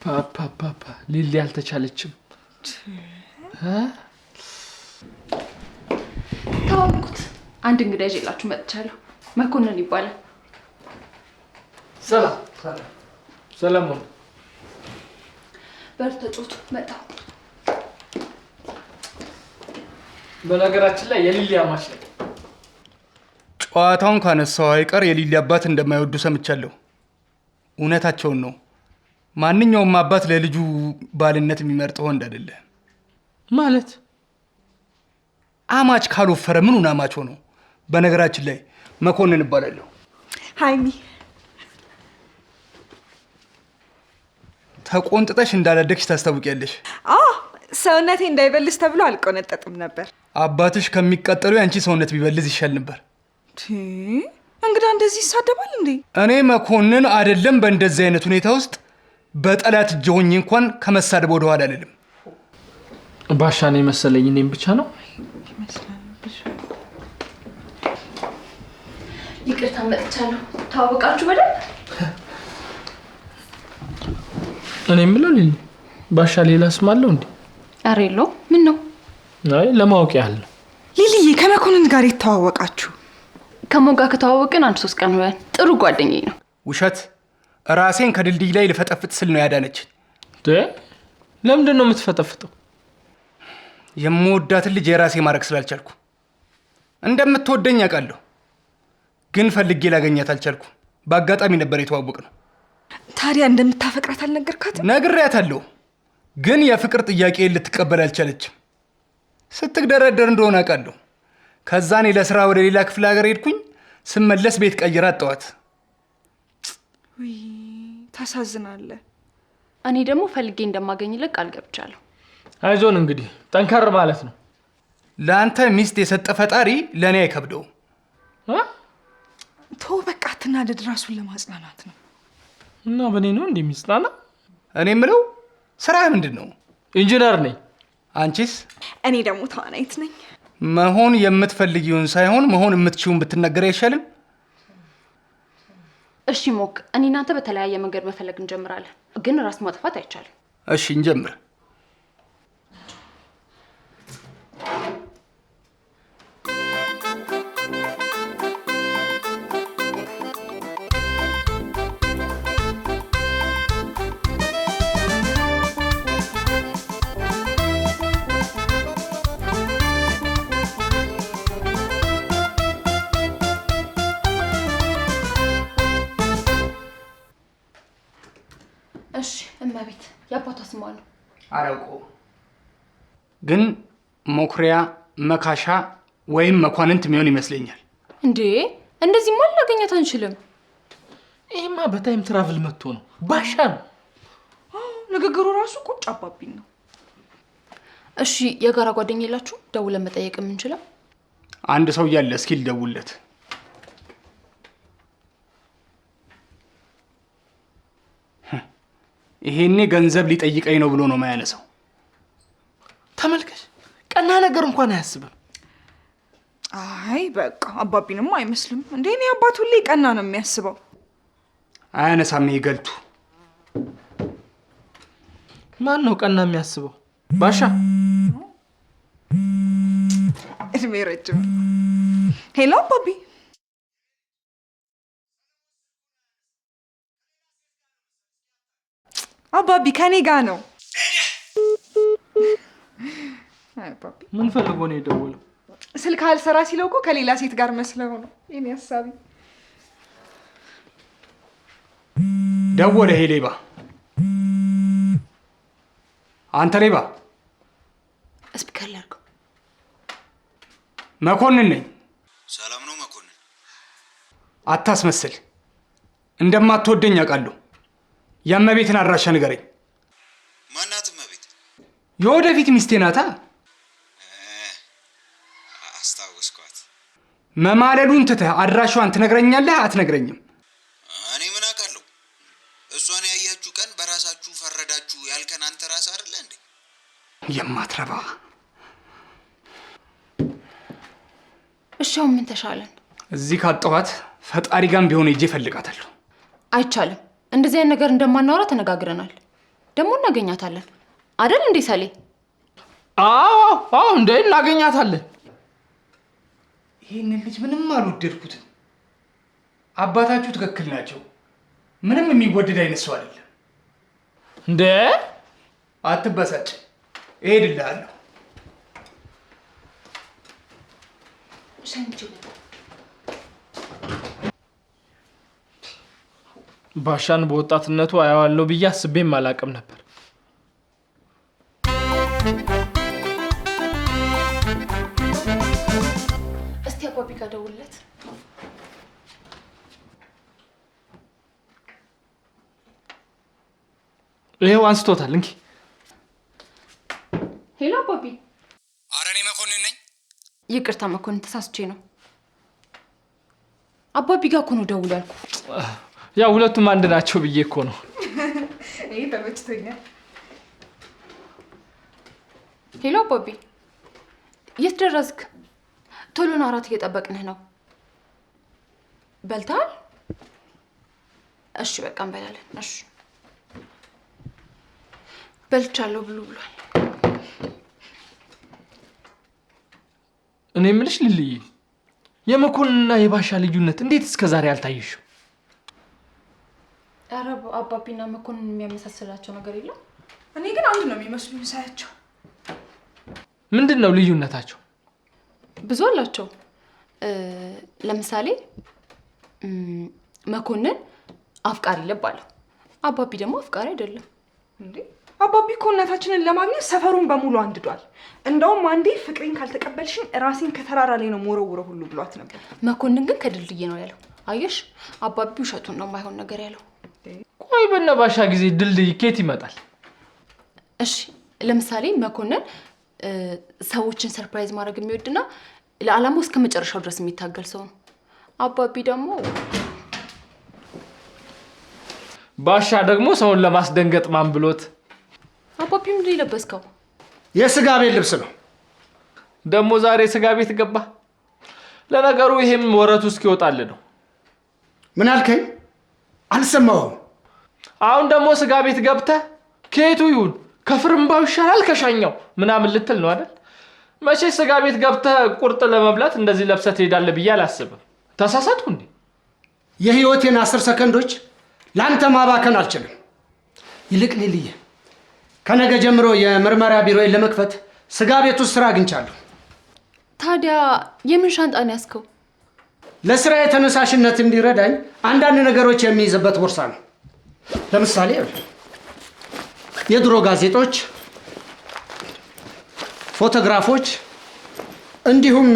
ፓፓ ሊሊ አልተቻለችም። ታውቁት አንድ እንግዳ ይዤላችሁ መጥቻለሁ። መኮንን ይባላል። ሰላም። በርተጩት መጣሁ። በነገራችን ላይ የሊሊ አማች ነው። ጨዋታውን ካነሳው አይቀር የሊሊ አባት እንደማይወዱ ሰምቻለሁ። እውነታቸውን ነው። ማንኛውም አባት ለልጁ ባልነት የሚመርጠው ወንድ አይደለ ማለት። አማች ካልወፈረ ምኑን አማች ሆኖ? በነገራችን ላይ መኮንን እባላለሁ። ሃይሚ ተቆንጥጠሽ እንዳላደግሽ ታስታውቂያለሽ። ሰውነቴ እንዳይበልስ ተብሎ አልቆነጠጥም ነበር። አባትሽ ከሚቀጠሉ ያንቺ ሰውነት ቢበልዝ ይሻል ነበር። እንግዳ እንደዚህ ይሳደባል እንዴ? እኔ መኮንን አይደለም በእንደዚህ አይነት ሁኔታ ውስጥ በጠላት እጅ ሆኜ እንኳን ከመሳደብ ወደ ኋላ አልልም። ባሻ ነው መሰለኝ። እኔም ብቻ ነው ይቅርታ መጥቻለሁ። ታወቃችሁ በደንብ? እኔ የምለው ሊሊ ባሻ ሌላ ስም አለው እንዴ? ኧረ የለውም። ምን ነው? አይ ለማወቅ ያህል ነው። ሊሊዬ ከመኮንን ጋር የተዋወቃችሁ? ከሞጋ ከተዋወቅን 1-3 ቀን ሆነን። ጥሩ ጓደኛዬ ነው። ውሸት። ራሴን ከድልድይ ላይ ልፈጠፍጥ ስል ነው ያዳነችኝ። ለምንድን ነው የምትፈጠፍጠው? የምወዳትን ልጅ የራሴ ማድረግ ስላልቻልኩ። እንደምትወደኝ አውቃለሁ፣ ግን ፈልጌ ላገኛት አልቻልኩ። በአጋጣሚ ነበር የተዋወቅነው። ታዲያ እንደምታፈቅራት አልነገርካትም? ነግሬያታለሁ፣ ግን የፍቅር ጥያቄን ልትቀበል አልቻለችም። ስትግደረደር እንደሆነ አውቃለሁ። ከዛ እኔ ለስራ ወደ ሌላ ክፍለ ሀገር ሄድኩኝ። ስመለስ ቤት ቀይራ አጣኋት። ውይ ታሳዝናለህ። እኔ ደግሞ ፈልጌ እንደማገኝልህ ቃል ገብቻለሁ። አይዞን እንግዲህ ጠንከር ማለት ነው። ለአንተ ሚስት የሰጠ ፈጣሪ ለእኔ አይከብደውም። ተው በቃ አትናደድ። ራሱን ለማጽናናት ነው። እና በእኔ ነው እንደሚጽናና? እኔ የምለው ስራ ምንድን ነው? ኢንጂነር ነኝ። አንቺስ? እኔ ደግሞ ተዋናይት ነኝ። መሆን የምትፈልጊውን ሳይሆን መሆን የምትችውን ብትነገር አይሻልም? እሺ ሞክ፣ እኔ እናንተ በተለያየ መንገድ መፈለግ እንጀምራለን፣ ግን ራስ ማጥፋት አይቻልም። እሺ እንጀምር። እሺ እመቤት፣ የአባቷ ስሟ ነው? አላውቀውም፣ ግን ሞክሪያ፣ መካሻ ወይም መኳንንት የሚሆን ይመስለኛል። እንዴ እንደዚህ ማን ላገኛት አንችልም? ይሄማ በታይም ትራቭል መጥቶ ነው። ባሻ ነው ንግግሩ ራሱ ቁጭ አባቢኝ ነው። እሺ የጋራ ጓደኛ የላችሁ ደውለን መጠየቅ የምንችለው? አንድ ሰው እያለ እስኪ ልደውልለት። ይሄኔ ገንዘብ ሊጠይቀኝ ነው ብሎ ነው የማያነሳው። ተመልከሽ፣ ቀና ነገር እንኳን አያስብም። አይ በቃ አባቢንም አይመስልም እንዴ? እኔ አባት ሁሌ ቀና ነው የሚያስበው። አያነሳም። ይሄ ገልቱ ማን ነው ቀና የሚያስበው? ባሻ። እድሜ ረጅም። ሄሎ አባቢ። አባቢ ከኔ ጋር ነው። አባቢ ምን ፈልጎ ነው የደወለው? ስልክ አልሰራ ሲለው እኮ ከሌላ ሴት ጋር መስለው ነው። የኔ ሐሳቢ ደወለ። ይሄ ሌባ! አንተ ሌባ! ስፒከር ላድርገው። መኮንን ነኝ። ሰላም ነው መኮንን? አታስመስል። እንደማትወደኝ አውቃለሁ። የእመቤትን አድራሻ ንገረኝ። ማናት እመቤት? የወደፊት ሚስቴ ናታ። አስታወስኳት። መማለሉን ትተህ አድራሻዋን ትነግረኛለህ አትነግረኝም? እኔ ምን አውቃለሁ? እሷን ያያችሁ ቀን በራሳችሁ ፈረዳችሁ ያልከን አንተ ራስ አይደለ እንዴ? የማትረባ። እሺ አሁን ምን ተሻለን? እዚህ ካጣኋት ፈጣሪ ጋርም ቢሆን ሄጄ እፈልጋታለሁ። አይቻልም። እንደዚህ አይነት ነገር እንደማናወራ ተነጋግረናል። ደግሞ እናገኛታለን አይደል እንዴ ሳሌ? አዎ እንዴ እናገኛታለን። ይህንን ልጅ ምንም አልወደድኩትም። አባታችሁ ትክክል ናቸው። ምንም የሚወደድ አይነት ሰው አይደለም። እንዴ አትበሳጭ፣ እሄድልሃለሁ። ባሻን በወጣትነቱ አያዋለሁ ብዬ አስቤም አላቅም ነበር። እስቲ አባቢ ጋር ደውልለት። ይሄው አንስቶታል። እንኪ ሄሎ አባቢ። ኧረ እኔ መኮንን ነኝ። ይቅርታ መኮንን፣ ተሳስቼ ነው። አባቢ ጋር እኮ ነው ደውል ያልኩ። ያው ሁለቱም አንድ ናቸው ብዬ እኮ ነው። ይሄ ተመችቶኛል። ሄሎ አባቢ፣ የት ደረስክ? ቶሎ ና፣ እራት እየጠበቅንህ ነው። በልተሃል? እሺ በቃ እንበላለን። እሺ በልቻለሁ ብሉ ብሏል። እኔ የምልሽ ልልዬ፣ የመኮንንና የባሻ ልዩነት እንዴት እስከ ዛሬ አልታየሽም? ኧረ አባቢና መኮንን የሚያመሳስላቸው ነገር የለም። እኔ ግን አንድ ነው የሚመስሉኝ ሳያቸው። ምንድን ነው ልዩነታቸው? ብዙ አላቸው። ለምሳሌ መኮንን አፍቃሪ ልብ አለው፣ አባቢ ደግሞ አፍቃሪ አይደለም። እንዴ አባቢ እኮ እናታችንን ለማግኘት ሰፈሩን በሙሉ አንድዷል። እንደውም አንዴ ፍቅሬን ካልተቀበልሽኝ ራሴን ከተራራ ላይ ነው ሞረውረው ሁሉ ብሏት ነበር። መኮንን ግን ከድልድይ ነው ያለው። አየሽ፣ አባቢ ውሸቱን ነው የማይሆን ነገር ያለው። ቆይ በነባሻ ጊዜ ድልድይ ኬት ይመጣል? እሺ ለምሳሌ መኮንን ሰዎችን ሰርፕራይዝ ማድረግ የሚወድና ለዓላማው እስከ መጨረሻው ድረስ የሚታገል ሰው ነው። አባቢ ደግሞ ባሻ ደግሞ ሰውን ለማስደንገጥ ማን ብሎት? አባቢ ምንድን የለበስከው? የስጋ ቤት ልብስ ነው። ደግሞ ዛሬ ስጋ ቤት ገባ። ለነገሩ ይሄም ወረቱ እስኪወጣል ነው። ምን አልከኝ? አልሰማሁም። አሁን ደግሞ ስጋ ቤት ገብተህ ከየቱ ይሁን ከፍርምባው ይሻላል ከሻኛው ምናምን ልትል ነው አይደል? መቼ ስጋ ቤት ገብተህ ቁርጥ ለመብላት እንደዚህ ለብሰህ ትሄዳለህ ብዬ አላስብም። ተሳሳትኩ እንዴ? የህይወቴን 10 ሰከንዶች ላንተ ማባከን አልችልም። ይልቅ ሊልዬ፣ ከነገ ጀምሮ የምርመራ ቢሮዬን ለመክፈት ስጋ ቤት ውስጥ ስራ አግኝቻለሁ። ታዲያ የምን ሻንጣ ነው ያዝከው? ለስራ የተነሳሽነት እንዲረዳኝ አንዳንድ ነገሮች የሚይዝበት ቦርሳ ነው። ለምሳሌ የድሮ ጋዜጦች፣ ፎቶግራፎች እንዲሁም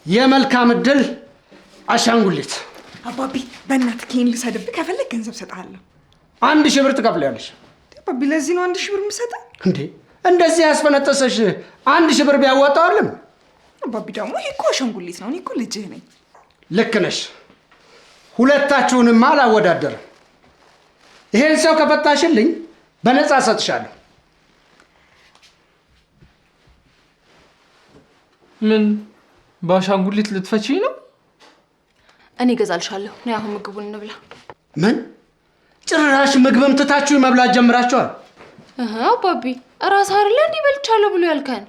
የመልካም ዕድል አሻንጉሊት። አባቢ በእናትህ ኬን ልሰድብህ፣ ከፈለግ ገንዘብ ሰጥሃለሁ። 1000 ብር ትከፍላለሽ። አባቢ ለዚህ ነው 1000 ብር የምሰጠህ? እንዴ እንደዚህ ያስፈነጠሰሽ 1000 ብር ቢያዋጣው አይደለም? አባቢ ደግሞ ይሄ እኮ አሻንጉሊት ነው። እኔ እኮ ልጅህ ነኝ። ልክ ነሽ። ሁለታችሁንም አላወዳደርም። ይሄን ሰው ከፈታሽልኝ በነፃ ሰጥሻለሁ። ምን በአሻንጉሊት ልትፈቺኝ ነው? እኔ እገዛልሻለሁ። ነይ አሁን ምግቡን እንብላ። ምን ጭራሽ ምግብም ትታችሁ መብላት ጀምራችኋል? አባቢ እራስህ አይደለ እንዲህ በልቻለሁ ብሎ ያልከን?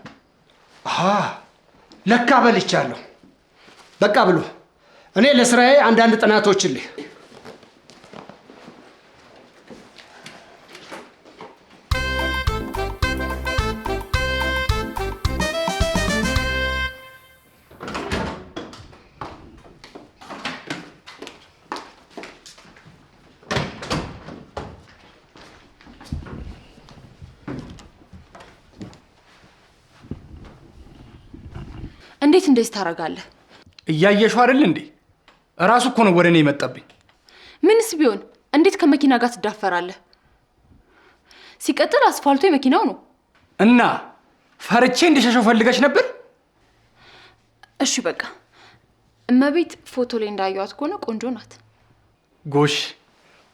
ለካ በልቻለሁ። በቃ ብሎ እኔ ለስራዬ አንዳንድ ጥናቶችን ልይ። እንዴት እንደዚህ ታደርጋለህ? እያየሽው አይደል እንዴ? እራሱ እኮ ነው ወደ እኔ የመጣብኝ። ምንስ ቢሆን እንዴት ከመኪና ጋር ትዳፈራለህ? ሲቀጥል አስፋልቱ የመኪናው ነው እና ፈርቼ እንዲሸሸው ፈልገሽ ነበር? እሺ በቃ እመቤት ፎቶ ላይ እንዳየዋት ከሆነ ቆንጆ ናት። ጎሽ፣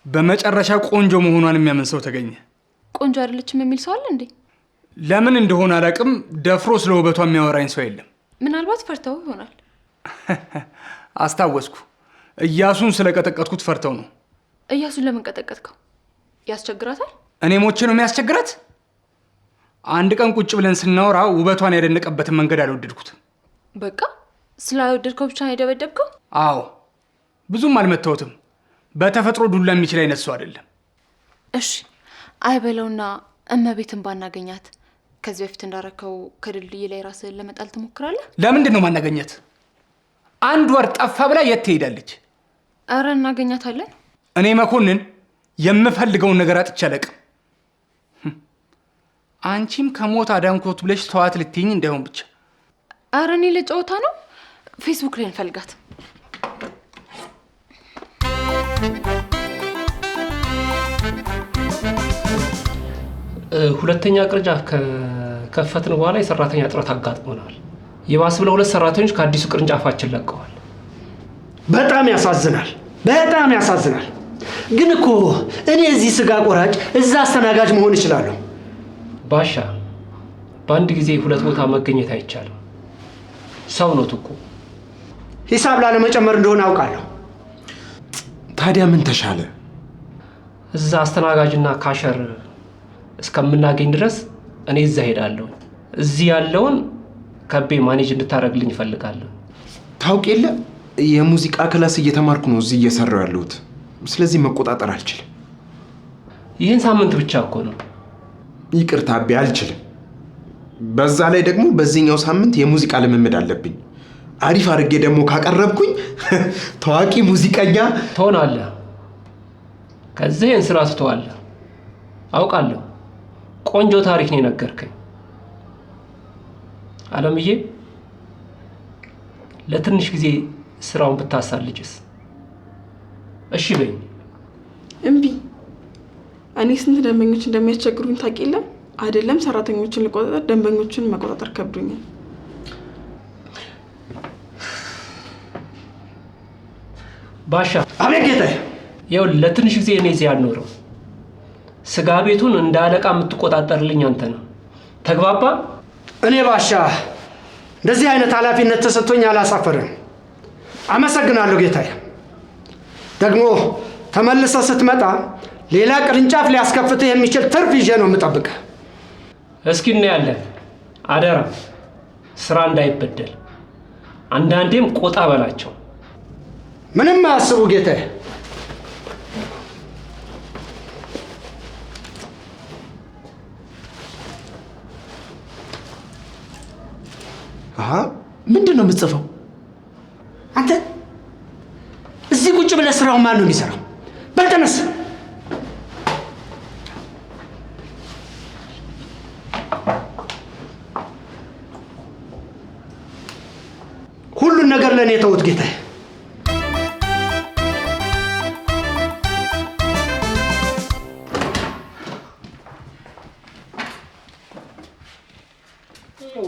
በመጨረሻ ቆንጆ መሆኗን የሚያምን ሰው ተገኘ። ቆንጆ አይደለችም የሚል ሰው አለ እንዴ? ለምን እንደሆነ አላውቅም፣ ደፍሮ ስለ ውበቷ የሚያወራኝ ሰው የለም። ምናልባት ፈርተው ይሆናል። አስታወስኩ። እያሱን ስለቀጠቀጥኩት ፈርተው ነው። እያሱን ለምን ቀጠቀጥከው? ያስቸግራታል? እኔ ሞቼ ነው የሚያስቸግራት? አንድ ቀን ቁጭ ብለን ስናወራ ውበቷን ያደነቀበትን መንገድ አልወደድኩትም። በቃ ስላልወደድከው ብቻ ነው የደበደብከው? አዎ ብዙም አልመታሁትም። በተፈጥሮ ዱላ የሚችል አይነት ሰው አይደለም። እሺ አይበለውና እመቤትን ባናገኛት ከዚህ በፊት እንዳረከው ከድልድይ ላይ ራስህን ለመጣል ትሞክራለህ? ለምንድን ነው ማናገኛት? አንድ ወር ጠፋ ብላ የት ትሄዳለች? አረ እናገኛታለን። እኔ መኮንን የምፈልገውን ነገር አጥቼ አለቅም። አንቺም ከሞት አዳንኮት ብለሽ ተዋት ልትይኝ እንዳይሆን ብቻ። አረ እኔ ለጨዋታ ነው። ፌስቡክ ላይ እንፈልጋት። ሁለተኛ ቅርንጫፍ ከከፈትን በኋላ የሰራተኛ እጥረት አጋጥሞናል። የባስ ብለው 2 ሰራተኞች ከአዲሱ ቅርንጫፋችን ለቀዋል። በጣም ያሳዝናል፣ በጣም ያሳዝናል። ግን እኮ እኔ እዚህ ስጋ ቆራጭ እዛ አስተናጋጅ መሆን እችላለሁ። ባሻ በአንድ ጊዜ 2 ቦታ መገኘት አይቻልም። ሰው ነው እኮ። ሂሳብ ላለመጨመር እንደሆነ አውቃለሁ። ታዲያ ምን ተሻለ? እዛ አስተናጋጅና ካሸር እስከምናገኝ ድረስ እኔ እዛ ሄዳለሁ። እዚህ ያለውን ከቤ ማኔጅ እንድታደርግልኝ እፈልጋለሁ። ታውቅ የለ የሙዚቃ ክላስ እየተማርኩ ነው እዚህ እየሰራው ያለሁት። ስለዚህ መቆጣጠር አልችልም። ይህን ሳምንት ብቻ እኮ ነው። ይቅርታ አቤ፣ አልችልም። በዛ ላይ ደግሞ በዚህኛው ሳምንት የሙዚቃ ልምምድ አለብኝ። አሪፍ አድርጌ ደግሞ ካቀረብኩኝ ታዋቂ ሙዚቀኛ ትሆናለህ። ከዚህ ይህን ስራ ትተዋለህ። አውቃለሁ። ቆንጆ ታሪክ ነው የነገርከኝ። አለምዬ ለትንሽ ጊዜ ስራውን ብታሳልጅስ? እሺ በኝ። እምቢ። እኔ ስንት ደንበኞች እንደሚያስቸግሩኝ ታውቂ የለም? አይደለም ሰራተኞችን ልቆጣጠር ደንበኞችን መቆጣጠር ከብዶኛል። ባሻ አቤት ጌታዬ። ይኸውልህ ለትንሽ ጊዜ እኔ እዚህ አልኖርም። ስጋ ቤቱን እንደ አለቃ የምትቆጣጠርልኝ አንተ ነው። ተግባባ? እኔ ባሻ እንደዚህ አይነት ኃላፊነት ተሰጥቶኝ አላሳፈርም። አመሰግናለሁ ጌታዬ። ደግሞ ተመልሰህ ስትመጣ ሌላ ቅርንጫፍ ሊያስከፍትህ የሚችል ትርፍ ይዤ ነው የምጠብቅህ። እስኪ እናያለን። አደራ ስራ እንዳይበደል። አንዳንዴም ቆጣ በላቸው። ምንም አያስቡ ጌታዬ። ምንድን ነው የምትጽፈው? አንተ እዚህ ቁጭ ብለህ ስራውን ማን ነው የሚሰራው? በል ተነስ። ሁሉን ነገር ለእኔ ተውት ጌታዬ።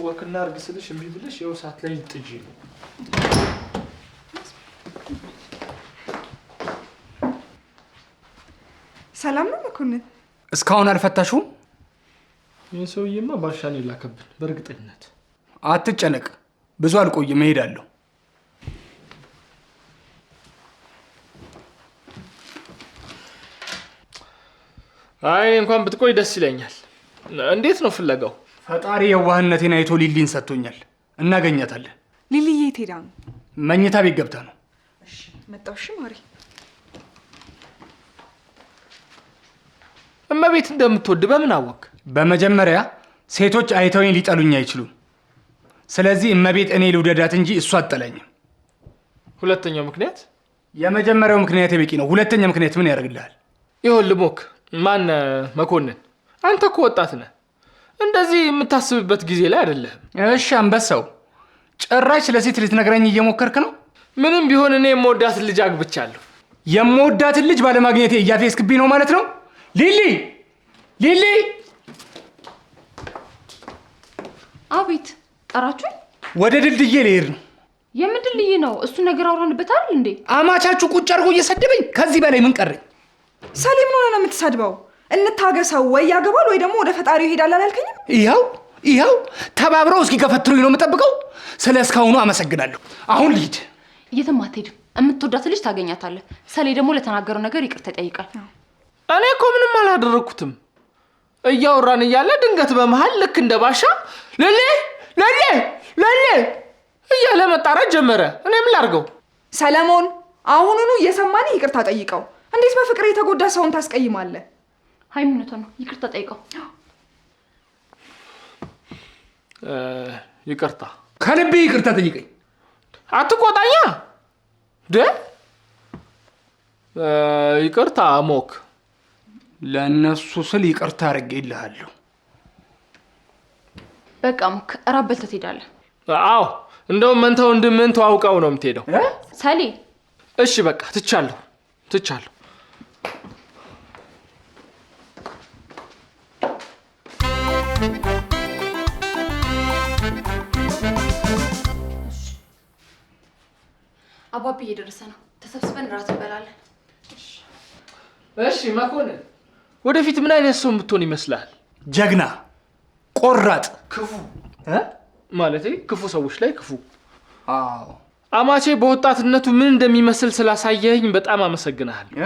ወክና አርግ ስልሽ እምቢ ብለሽ ያው ሰዓት ላይ ልጥጂ ነው። ሰላም ነው መኮንን? እስካሁን አልፈታሽውም? ይህ ሰውዬማ ባሻን የላከብን በእርግጠኝነት። አትጨነቅ፣ ብዙ አልቆይም፣ እሄዳለሁ። አይ እንኳን ብትቆይ ደስ ይለኛል። እንዴት ነው ፍለጋው? ፈጣሪ የዋህነቴን አይቶ ሊሊን ሰጥቶኛል። እናገኛታለን። ሊሊዬ የት ሄዳ ነው? መኝታ ቤት ገብታ ነው። እሺ መጣሁ። እሺ ማሪ። እመቤት እንደምትወድ በምን አወቅ? በመጀመሪያ ሴቶች አይተውኝ ሊጠሉኝ አይችሉም። ስለዚህ እመቤት እኔ ልውደዳት እንጂ እሷ አትጠላኝም። ሁለተኛው ምክንያት? የመጀመሪያው ምክንያት በቂ ነው። ሁለተኛ ምክንያት ምን ያደርግልሃል? ይኸውልህ ሞክ ማን መኮንን፣ አንተ እኮ ወጣት ነህ። እንደዚህ የምታስብበት ጊዜ ላይ አይደለህም። እሺ አንበሳው፣ ጭራሽ ለሴት ልትነግረኝ እየሞከርክ ነው? ምንም ቢሆን እኔ የምወዳትን ልጅ አግብቻለሁ። የምወዳትን ልጅ ባለማግኘቴ እያፌስክብኝ ነው ማለት ነው? ሊሊ ሊሊ! አቤት ጠራችሁኝ? ወደ ድልድዬ ልሄድ ነው። የምን ድልድይ ነው? እሱ ነገር አውራንበት አይደል እንዴ? አማቻችሁ ቁጭ አድርጎ እየሰደበኝ፣ ከዚህ በላይ ምን ቀረኝ? ሰሊም ምን ሆነ ነው የምትሰድበው? እንታገሰው፣ ወይ ያገባል ወይ ደግሞ ወደ ፈጣሪው ይሄዳል አላልከኝም? ይኸው ተባብረው እስኪ ከፈትሩኝ ነው የምጠብቀው። ስለ እስካሁኑ አመሰግናለሁ። አሁን ልሂድ። የትም አትሄድም። የምትወዳት ልጅ ታገኛታለህ። ሰሌ ደግሞ ለተናገረው ነገር ይቅርታ ይጠይቃል። እኔ እኮ ምንም አላደረኩትም። እያወራን እያለ ድንገት በመሃል ልክ እንደ ባሻ ለሌ እያለ መጣራት ጀመረ። እኔ ምን ላድርገው? ሰለሞን አሁኑኑ እየሰማን ይቅርታ ጠይቀው። እንዴት በፍቅር የተጎዳ ሰውን ታስቀይማለህ? ሃይማኖቷ ነው። ይቅርታ ጠይቀው። ይቅርታ ከልቤ ይቅርታ ጠይቀኝ። አትቆጣኛ ይቅርታ ሞክ። ለእነሱ ስል ይቅርታ አድርጌልሃለሁ። በቃ ሞክ እራት በልተህ ትሄዳለህ። አዎ እንደውም መንተው ወንድምህን ተዋውቀው ነው የምትሄደው። ሰሌ እሺ በቃ ትቻለሁ። አባቢ እየደረሰ ነው። ተሰብስበን እራት እንበላለን። እሺ መኮንን፣ ወደፊት ምን አይነት ሰው የምትሆን ይመስላል? ጀግና፣ ቆራጥ፣ ክፉ ማለቴ ክፉ ሰዎች ላይ ክፉ። አዎ አማቼ በወጣትነቱ ምን እንደሚመስል ስላሳየኝ በጣም አመሰግናለሁ።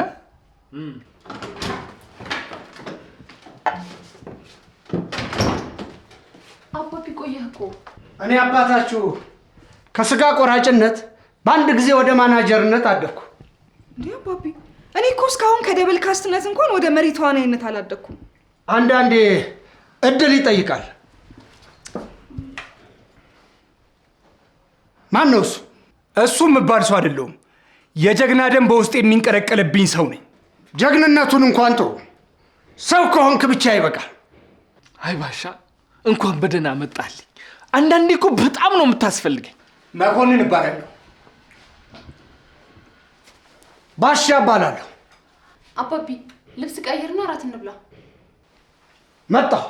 አባቢ ቆየህ እኮ። እኔ አባታችሁ ከስጋ ቆራጭነት በአንድ ጊዜ ወደ ማናጀርነት አደግኩ። እንዴ አባቢ፣ እኔ እኮ እስካሁን ከደብል ካስትነት እንኳን ወደ መሪ ተዋናይነት አላደኩም። አንዳንዴ እድል ይጠይቃል። ማን ነው እሱ? እሱ የምባል ሰው አይደለሁም። የጀግና ደም በውስጥ የሚንቀለቀልብኝ ሰው ነኝ። ጀግንነቱን እንኳን ጥሩ ሰው ከሆንክ ብቻ ይበቃል። አይ ባሻ እንኳን በደህና መጣልኝ። አንዳንዴ እኮ በጣም ነው የምታስፈልገኝ። መኮንን እባላለሁ። ባሻ እባላለሁ። አባቢ ልብስ ቀይርና እራት እንብላ። መጣሁ።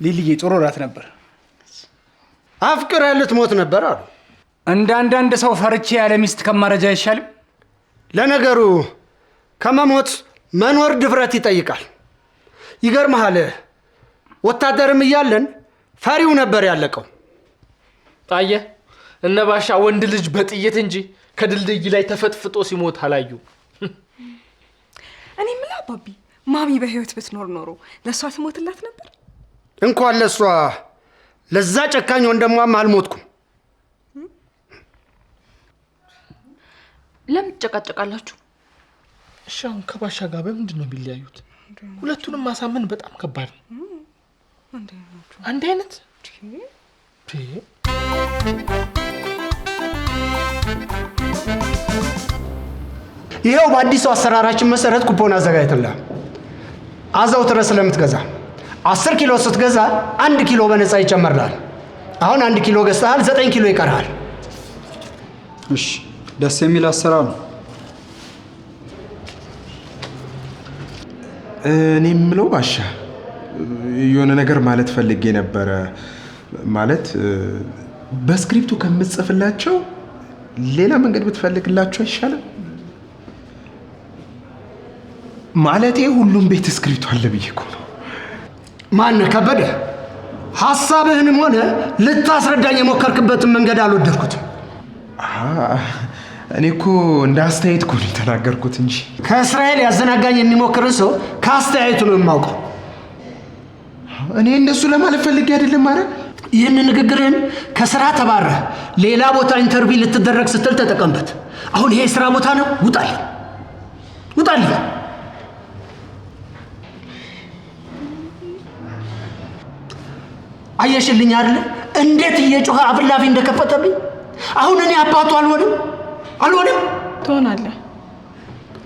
ሊልዬ ጥሩ እራት ነበር። አፍቅረህ ልትሞት ነበር አሉ። እንደ አንዳንድ ሰው ፈርቼ ያለ ሚስት ከማረጃ አይሻልም? ለነገሩ ከመሞት መኖር ድፍረት ይጠይቃል። ይገርምሃል፣ ወታደርም እያለን ፈሪው ነበር ያለቀው። አየህ፣ እነ ባሻ ወንድ ልጅ በጥይት እንጂ ከድልድይ ላይ ተፈጥፍጦ ሲሞት አላዩ። እኔ የምልህ አባቢ፣ ማሚ በህይወት ብትኖር ኖሮ ለእሷ ትሞትላት ነበር? እንኳን ለእሷ ለዛ ጨካኝ ወንድሟም አልሞትኩም። ለምን ትጨቃጨቃላችሁ? እሺ አሁን ከባሻ ጋር በምንድን ነው የሚለያዩት? ሁለቱንም ማሳመን በጣም ከባድ ነው። አንድ አይነት ይኸው በአዲሱ አሰራራችን መሰረት ኩፖን አዘጋጅተናል። አዘውትረህ ስለምትገዛ 10 ኪሎ ስትገዛ 1 ኪሎ በነፃ ይጨመርልሃል። አሁን 1 ኪሎ ገዝተሃል፣ 9 ኪሎ ይቀርሃል። እሺ፣ ደስ የሚል አሰራር ነው። እኔ የምለው ባሻ የሆነ ነገር ማለት ፈልጌ ነበረ። ማለት በስክሪፕቱ ከምትጽፍላቸው ሌላ መንገድ ብትፈልግላቸው አይሻልም? ማለቴ ሁሉም ቤት ስክሪፕቱ አለ ብዬ እኮ ነው። ማን ከበደ? ሐሳብህንም ሆነ ልታስረዳኝ የሞከርክበትን መንገድ አልወደድኩትም። እኔ እኮ እንደ አስተያየት እኮ ነው የተናገርኩት እንጂ ከእስራኤል ያዘናጋኝ የሚሞክርን ሰው ከአስተያየቱ ነው የማውቀው። እኔ እንደሱ ለማለት ፈልጌ አይደለም። ማረ ይህን ንግግርህን ከስራ ተባረህ ሌላ ቦታ ኢንተርቪው ልትደረግ ስትል ተጠቀምበት። አሁን ይሄ የስራ ቦታ ነው። ውጣልኝ። አየሽልኝ አይደል እንዴት እየጮኸ አፍላፊ እንደከፈተብኝ። አሁን እኔ አባቱ አልሆንም። ትሆናለህ።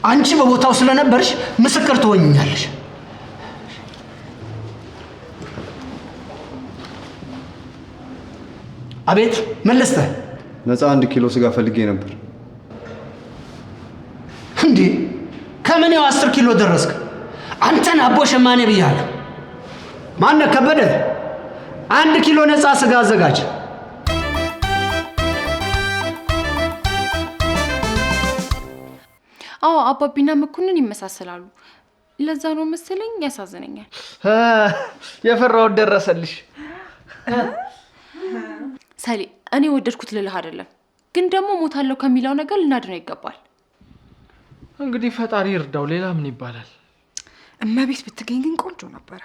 አንቺ በቦታው ስለነበርሽ ምስክር ትሆኝኛለሽ። አቤት መለስተ። ነፃ 1 ኪሎ ስጋ ፈልጌ ነበር። እንዴ ከምን ያው 10 ኪሎ ደረስክ? አንተን አቦ ሸማኔ ብያለሁ። ማነው ከበደ? 1 ኪሎ ነፃ ስጋ አዘጋጅ። አዎ አባቢና መኮንን ይመሳሰላሉ። ለዛ ነው መሰለኝ ያሳዝነኛል። የፈራሁት ደረሰልሽ። ሰሌ እኔ ወደድኩት ልልህ አይደለም፣ ግን ደግሞ ሞታለሁ ከሚለው ነገር ልናድነው ይገባል። እንግዲህ ፈጣሪ ይርዳው። ሌላ ምን ይባላል? እመቤት ብትገኝ ግን ቆንጆ ነበረ።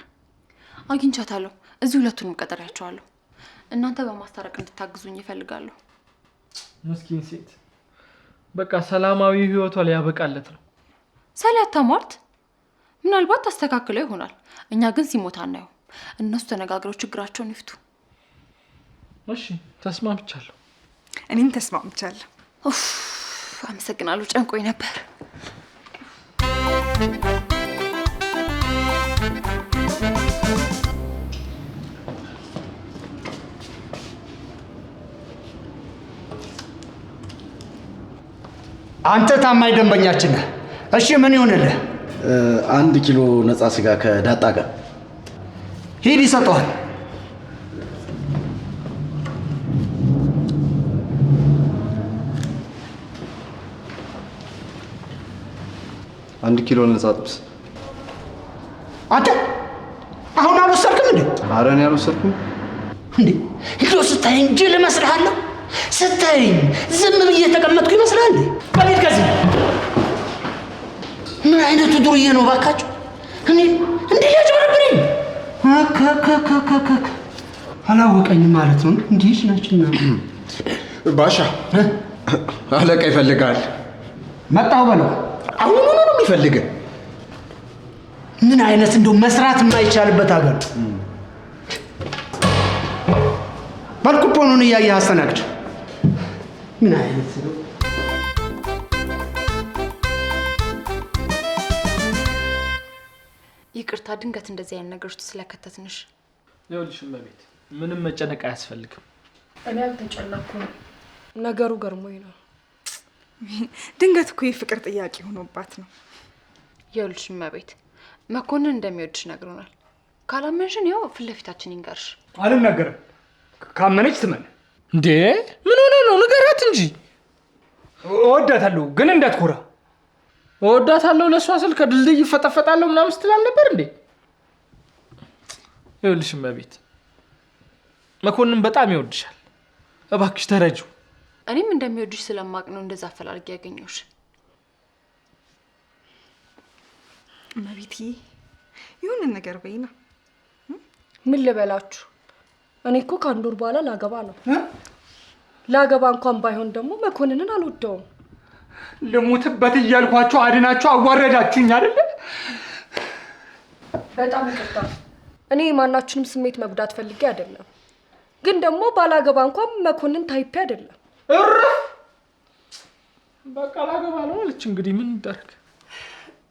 አግኝቻታለሁ። እዚህ ሁለቱንም ቀጠሪያቸዋለሁ። እናንተ በማስታረቅ እንድታግዙኝ ይፈልጋለሁ። ምስኪን ሴት በቃ ሰላማዊ ህይወቷ ሊያበቃለት ነው። ሰላታ ማርት ምናልባት ታስተካክለው ይሆናል። እኛ ግን ሲሞት አናየው። እነሱ ተነጋግረው ችግራቸውን ይፍቱ። እሺ ተስማምቻለሁ። እኔም ተስማምቻለሁ። ኡፍ አመሰግናለሁ። ጨንቆኝ ነበር። አንተ ታማኝ ደንበኛችን ነህ። እሺ ምን ይሆንልህ? 1 ኪሎ ነፃ ስጋ ከዳጣ ጋር ሂድ ይሰጠዋል። አንድ ኪሎ ነፃ ጥብስ። አንተ አሁን አልወሰድክም እንዴ? ኧረ እኔ አልወሰድኩም። እንዴ እንደው ስታይኝ ጅል እመስልሃለሁ? ስታይኝ ዝም ብዬ ተቀመጥኩ ይመስላል? በሌት ከዚህ ምን አይነቱ ዱርዬ ነው ባካችሁ? እኔ እንዴ ያጭበረብረኝ አላወቀኝም ማለት ነው። እንዲህ ናችና ባሻ አለቃ ይፈልጋል። መጣሁ በለው። አሁን ነው የሚፈልገው። ምን አይነት እንደው መስራት የማይቻልበት ሀገር ባልኩፖኑን እያየህ አስተናግድ። ምን አይነት ነው? ይቅርታ ድንገት እንደዚህ አይነት ነገር ውስጥ ስለከተትንሽ። ይኸውልሽ እመቤት ምንም መጨነቅ አያስፈልግም። እኔ አልተጨነኩም። ነገሩ ገርሞኝ ነው። ድንገት እኮ የፍቅር ጥያቄ ሆኖባት ነው። ይኸውልሽ እመቤት መኮንን እንደሚወድሽ ነግሮናል። ካላመንሽን ያው ፊት ለፊታችን ይንገርሽ። አልናገርም። ካመነች ትመን። እንዴ ምን ሆነ ነው? ንገራት እንጂ። እወዳታለሁ ግን እንዳትኮራ። እወዳታለሁ ለእሷ ስል ከድልድይ ፈጠፈጣለሁ ምናምን ስትል አልነበር እንዴ? ይኸውልሽ እመቤት መኮንን በጣም ይወድሻል። እባክሽ ተረጂው። እኔም እንደሚወድሽ ስለማቅ ነው እንደዛ አፈላልጌ ያገኘሁሽ። እመቤቴ ይሁን ነገር በይና። ምን ልበላችሁ? እኔ እኮ ከአንድ ወር በኋላ ላገባ ነው። ላገባ እንኳን ባይሆን ደግሞ መኮንንን አልወደውም። ልሙትበት እያልኳችሁ አድናችሁ አዋረዳችሁኝ አይደለ? በጣም ይቅርታ። እኔ ማናችንም ስሜት መጉዳት ፈልጌ አይደለም፣ ግን ደግሞ ባላገባ እንኳን መኮንን ታይፔ አይደለም። በቃ ላገባ ነው አለች። እንግዲህ ምን ይደረግ?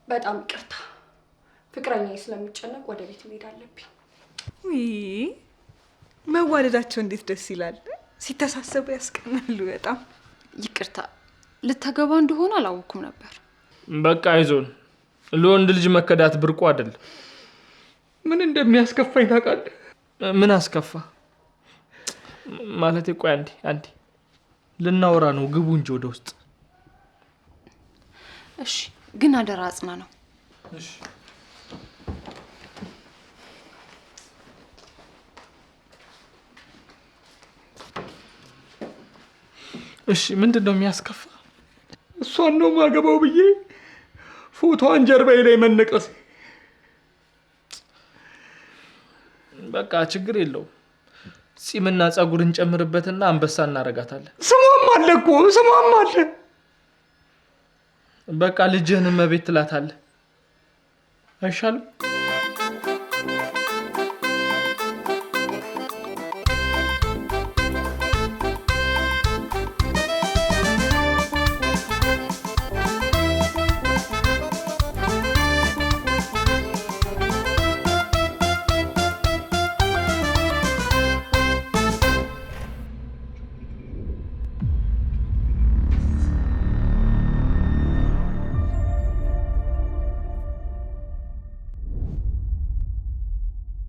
በጣም ይቅርታ። ፍቅረኛዬ ስለሚጨነቅ ወደ ቤት መሄድ አለብኝ። ውይ መዋደዳቸው እንዴት ደስ ይላል። ሲተሳሰቡ ያስቀናሉ በጣም። ይቅርታ ልታገባ እንደሆነ አላወኩም ነበር። በቃ አይዞን። ለወንድ ልጅ መከዳት ብርቁ አይደለም። ምን እንደሚያስከፋኝ ታውቃለህ? ምን አስከፋ? ማለት ቆይ አንዴ ልናወራ ነው። ግቡ እንጂ ወደ ውስጥ። እሺ ግን አደራ አጽና ነው። እሺ እሺ ምንድን ነው የሚያስከፋ? እሷን ነው ማገባው ብዬ ፎቶዋን ጀርባዬ ላይ መነቀስ። በቃ ችግር የለውም። ጺምና ጸጉር እንጨምርበትና አንበሳ እናረጋታለን። ስሟም አለ እኮ ስሟም አለ። በቃ ልጅህን እመቤት ትላታለህ። አይሻልም?